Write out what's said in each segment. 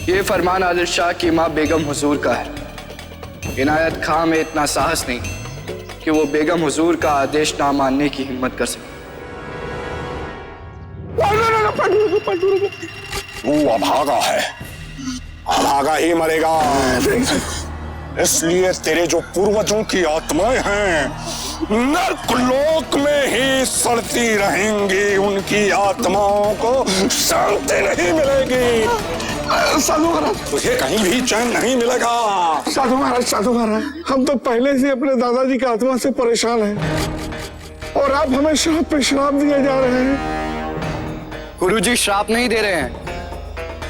ये फरमान आदिल शाह की माँ बेगम हुजूर का है। इनायत खां में इतना साहस नहीं कि वो बेगम हुजूर का आदेश ना मानने की हिम्मत कर सके। तू अभागा है, अभागा ही मरेगा। इसलिए तेरे जो पूर्वजों की आत्माएं हैं नरकलोक में ही सड़ती रहेंगी, उनकी आत्माओं को शांति नहीं मिलेगी। साधु महाराज, तुझे कहीं भी चैन नहीं मिलेगा। साधु महाराज, साधु महाराज, हम तो पहले से अपने दादाजी की आत्मा से परेशान हैं और आप हमें श्राप पे श्राप दिए जा रहे हैं। गुरुजी श्राप नहीं दे रहे हैं,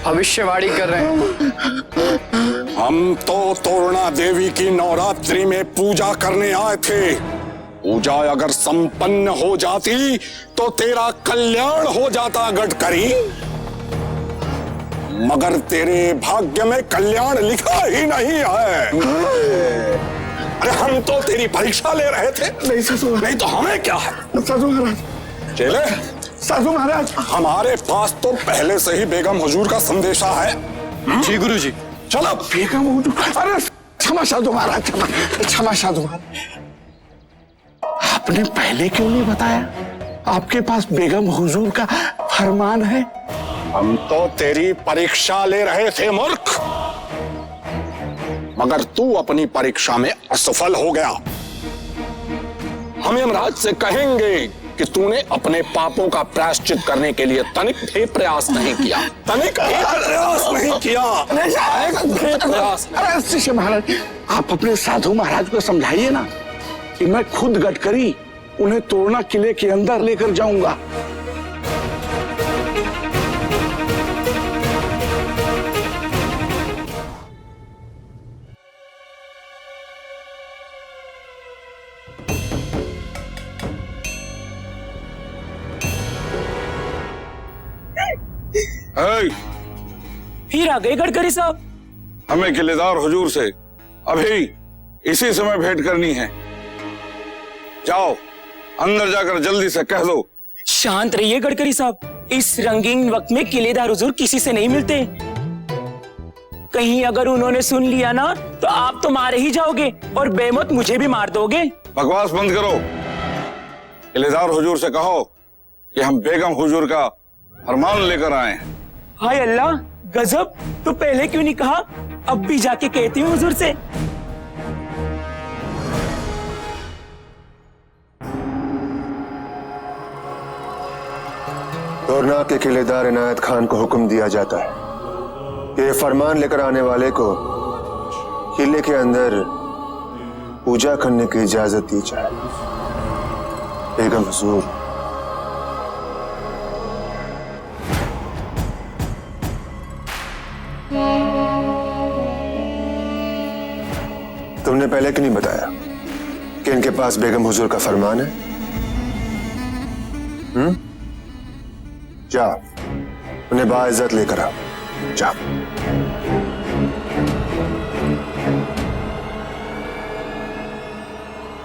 भविष्यवाणी कर रहे हैं। हम तो तोरणा देवी की नवरात्रि में पूजा करने आए थे। पूजा अगर संपन्न हो जाती तो तेरा कल्याण हो जाता गडकरी, मगर तेरे भाग्य में कल्याण लिखा ही नहीं है। अरे हम तो तेरी परीक्षा ले रहे थे। नहीं साधु, नहीं तो हमें क्या है। साधु महाराज, चले साधु महाराज, हमारे पास तो पहले से ही बेगम हुजूर का संदेशा है। जी गुरुजी। चलो बेगम हुजूर, अरे क्षमा साधु महाराज, क्षमा, क्षमा साधु महाराज। आपने पहले क्यों नहीं बताया? आपके पास बेगम हुजूर का फरमान है। हम तो तेरी परीक्षा ले रहे थे मूर्ख, मगर तू अपनी परीक्षा में असफल हो गया। हम यमराज से कहेंगे कि तूने अपने पापों का प्रायश्चित करने के लिए तनिक भी प्रयास नहीं किया। तनिक भी प्रयास नहीं किया। अरे शिष्य महाराज, आप अपने साधु महाराज को समझाइए ना कि मैं खुद गडकरी उन्हें तोरणा किले के अंदर लेकर जाऊंगा। फिर आ गए गडकरी साहब। हमें किलेदार हुजूर से अभी इसी समय भेंट करनी है। जाओ अंदर जाकर जल्दी से कह दो। शांत रहिए गडकरी साहब, इस रंगीन वक्त में किलेदार हुजूर किसी से नहीं मिलते। कहीं अगर उन्होंने सुन लिया ना तो आप तो मारे ही जाओगे और बेमौत मुझे भी मार दोगे। बकवास बंद करो। किलेदार हुजूर से कहो कि हम बेगम हुजूर का फरमान लेकर आए हैं। हाय अल्लाह, गजब, तो पहले क्यों नहीं कहा? अब भी जाके कहती हूँ हुजूर से। तोरणा के किलेदार इनायत खान को हुक्म दिया जाता है कि ये फरमान लेकर आने वाले को किले के अंदर पूजा करने की इजाजत दी जाए। बेगम हुजूर, तुमने पहले क्यों नहीं बताया कि इनके पास बेगम हुजूर का फरमान है? जा, उन्हें बाइज्जत लेकर आओ। जा।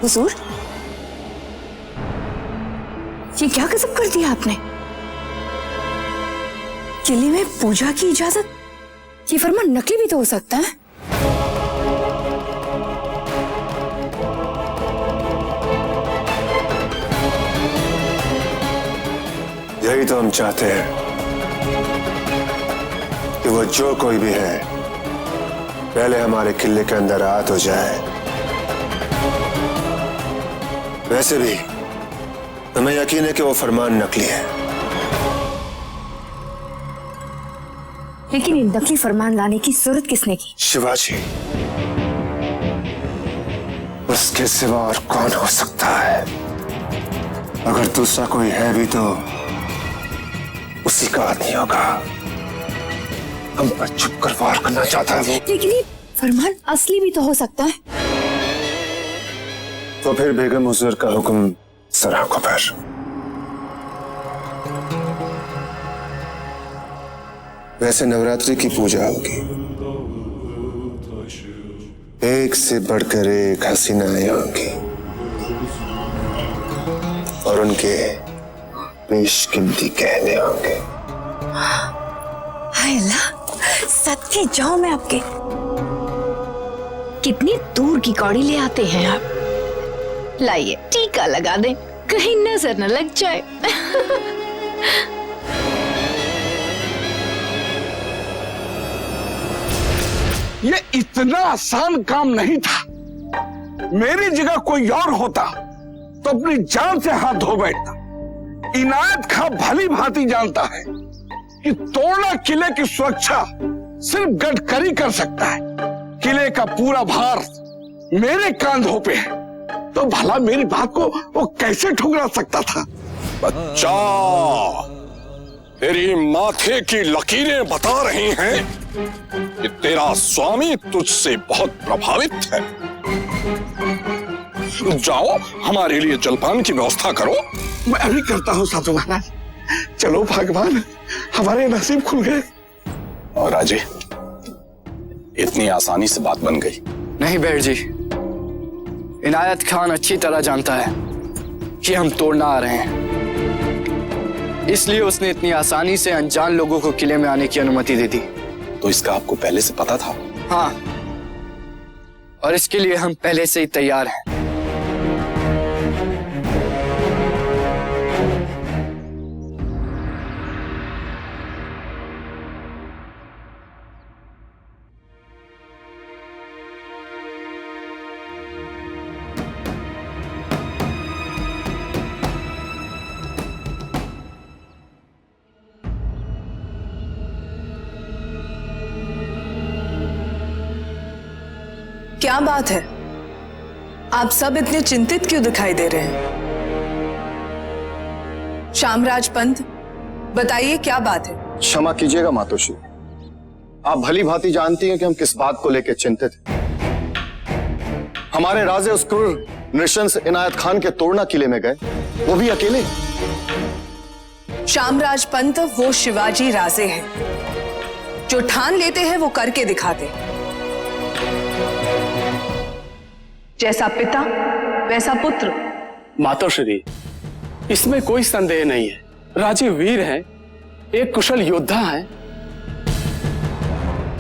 हुजूर, ये क्या गजब कर दिया आपने? किले में पूजा की इजाजत? ये फरमान नकली भी तो हो सकता है। यही तो हम चाहते हैं कि वो जो कोई भी है पहले हमारे किले के अंदर आ तो जाए। वैसे भी हमें यकीन है कि वो फरमान नकली है, लेकिन ये नकली फरमान लाने की जरूरत किसने की? शिवाजी। उसके सिवा और कौन हो सकता है? अगर दूसरा कोई है भी तो उसी का आदमी होगा। हम पर छुप कर वार करना चाहता है वो। लेकिन ये फरमान असली भी तो हो सकता है। तो फिर बेगम हुजूर का हुक्म सर आंखों पर। वैसे नवरात्रि की पूजा होगी, एक से बढ़कर एक हसीनाएं होंगी और उनके बेशकीमती कहने होंगे। हाय अल्लाह, सच्ची जाओ मैं आपके। कितनी दूर की कौड़ी ले आते हैं आप। लाइए टीका लगा दें, कहीं नजर न लग जाए। ये इतना आसान काम नहीं था। मेरी जगह कोई और होता तो अपनी जान से हाथ धो बैठता। इनायत खां भली भांति जानता है कि तोड़ना किले की सुरक्षा सिर्फ गडकरी कर सकता है। किले का पूरा भार मेरे कांधों पे है, तो भला मेरी बात को वो कैसे ठुकरा सकता था? बच्चा, तेरी माथे की लकीरें बता रही हैं कि तेरा स्वामी तुझसे बहुत प्रभावित है। जाओ, हमारे लिए जलपान की व्यवस्था करो। मैं अभी करता हूँ साधु महाराज। चलो भगवान, हमारे नसीब खुल गए। और राजे, इतनी आसानी से बात बन गई? नहीं बेड़ जी, इनायत खान अच्छी तरह जानता है कि हम तोड़ना आ रहे हैं, इसलिए उसने इतनी आसानी से अनजान लोगों को किले में आने की अनुमति दे दी। तो इसका आपको पहले से पता था? हाँ, और इसके लिए हम पहले से ही तैयार हैं। क्या बात है, आप सब इतने चिंतित क्यों दिखाई दे रहे हैं? शामराज पंत, बताइए क्या बात है? क्षमा कीजिएगा मातोश्री, आप भली भांति जानती हैं कि हम किस बात को लेकर चिंतित हैं। हमारे राजे उस क्रूर नृशंस इनायत खान के तोड़ना किले में गए, वो भी अकेले। शामराज पंत वो शिवाजी राजे हैं जो ठान लेते हैं वो करके दिखाते। जैसा पिता वैसा पुत्र। मातोश्री, इसमें कोई संदेह नहीं है। राजे वीर हैं, एक कुशल योद्धा हैं,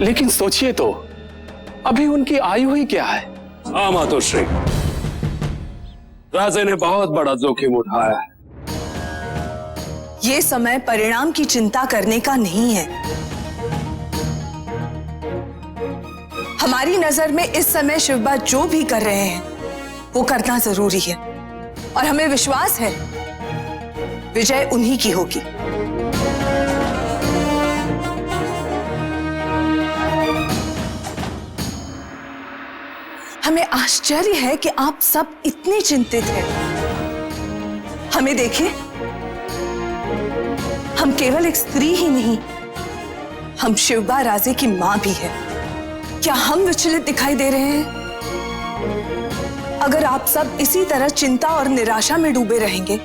लेकिन सोचिए तो अभी उनकी आयु ही क्या है। हाँ मातोश्री, राजे ने बहुत बड़ा जोखिम उठाया है। ये समय परिणाम की चिंता करने का नहीं है। हमारी नजर में इस समय शिवबा जो भी कर रहे हैं वो करना जरूरी है, और हमें विश्वास है विजय उन्हीं की होगी। हमें आश्चर्य है कि आप सब इतने चिंतित हैं। हमें देखिए, हम केवल एक स्त्री ही नहीं, हम शिवबा राजे की मां भी है। क्या हम विचलित दिखाई दे रहे हैं? अगर आप सब इसी तरह चिंता और निराशा में डूबे रहेंगे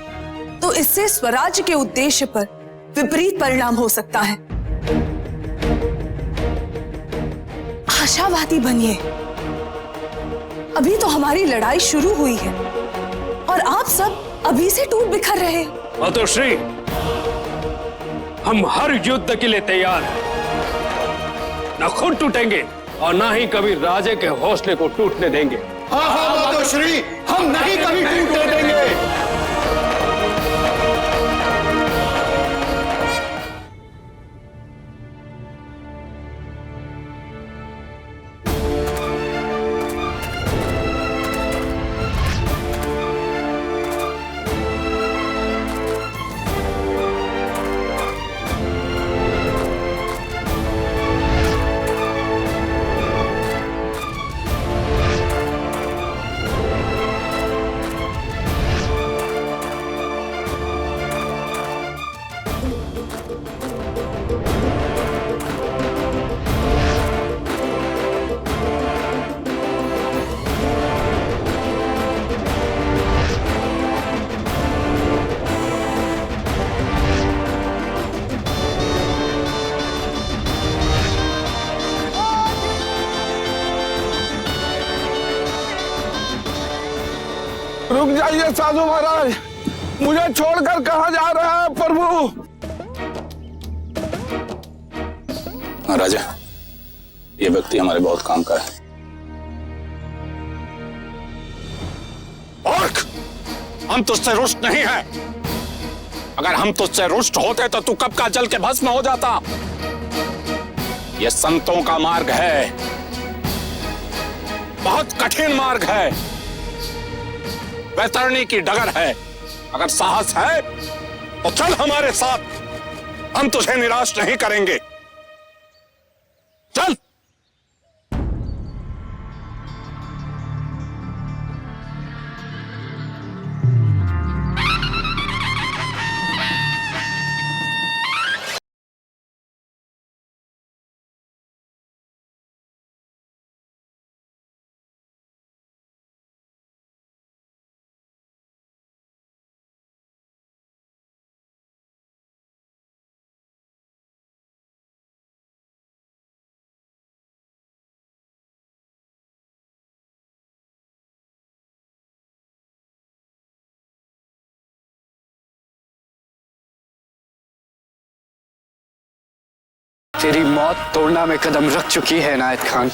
तो इससे स्वराज्य के उद्देश्य पर विपरीत परिणाम हो सकता है। आशावादी बनिए, अभी तो हमारी लड़ाई शुरू हुई है और आप सब अभी से टूट बिखर रहे हैं। मातोश्री, हम हर युद्ध के लिए तैयार हैं। न खुद टूटेंगे और ना ही कभी राजे के हौसले को टूटने देंगे। हाँ हाँ मातोश्री, हम नहीं कभी टूटने देंगे। रुक जाइए साधु महाराज, मुझे छोड़कर कहाँ जा रहा है प्रभु? राजा, ये व्यक्ति हमारे बहुत काम का है। और हम तुझसे रुष्ट नहीं हैं। अगर हम तुझसे रुष्ट होते तो तू कब का जल के भस्म हो जाता। यह संतों का मार्ग है, बहुत कठिन मार्ग है, वैतरणी की डगर है। अगर साहस है तो चल हमारे साथ, हम तुझे निराश नहीं करेंगे। चल। तेरी मौत तोड़ना में कदम रख चुकी है इनायत खान।